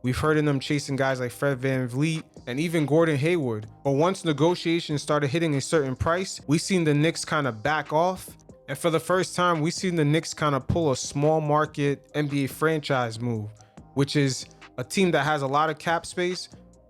We've heard of them chasing guys like Fred VanVleet and even Gordon Hayward. But once negotiations started hitting a certain price, we seen the Knicks kind of back off. And for the first time, we seen the Knicks kind of pull a small market NBA franchise move, which is a team that has a lot of cap space,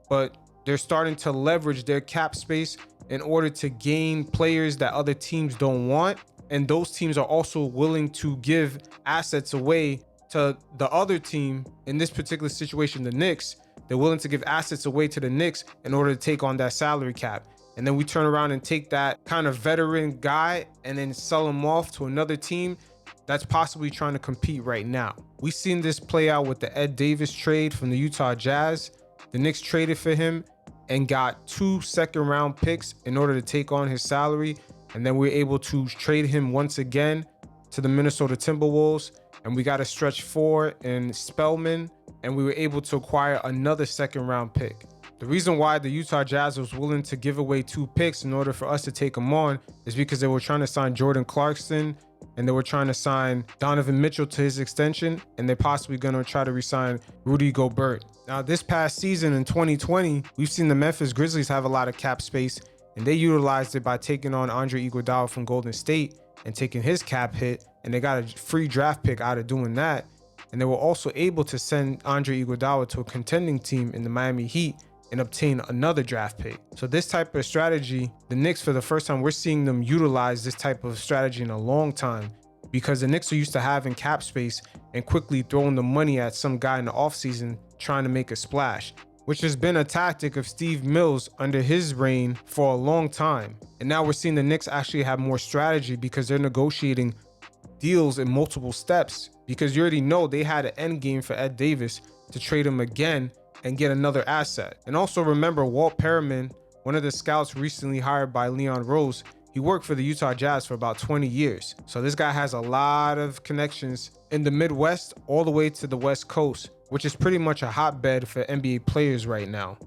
but they're starting to leverage their cap space in order to gain players that other teams don't want. And those teams are also willing to give assets away to the other team. In this particular situation, the Knicks, they're willing to give assets away to the Knicks in order to take on that salary cap. And then we turn around and take that kind of veteran guy and then sell him off to another team that's possibly trying to compete right now. We've seen this play out with the Ed Davis trade from the Utah Jazz. The Knicks traded for him and got 2 second-round picks in order to take on his salary. And then we were able to trade him once again to the Minnesota Timberwolves. And we got a stretch 4 in Spellman. And we were able to acquire another second-round pick. The reason why the Utah Jazz was willing to give away 2 picks in order for us to take them on is because they were trying to sign Jordan Clarkson and they were trying to sign Donovan Mitchell to his extension, and they're possibly going to try to re-sign Rudy Gobert. Now, this past season in 2020, we've seen the Memphis Grizzlies have a lot of cap space, and they utilized it by taking on Andre Iguodala from Golden State and taking his cap hit, and they got a free draft pick out of doing that. And they were also able to send Andre Iguodala to a contending team in the Miami Heat and obtain another draft pick. So this type of strategy, the Knicks, for the first time, we're seeing them utilize this type of strategy in a long time, because the Knicks are used to having cap space and quickly throwing the money at some guy in the offseason trying to make a splash, which has been a tactic of Steve Mills under his reign for a long time. And now we're seeing the Knicks actually have more strategy because they're negotiating deals in multiple steps, because you already know they had an end game for Ed Davis to trade him again and get another asset. And also remember, Walt Perriman, one of the scouts recently hired by Leon Rose, he worked for the Utah Jazz for about 20 years. So this guy has a lot of connections in the Midwest all the way to the West Coast, which is pretty much a hotbed for NBA players right now.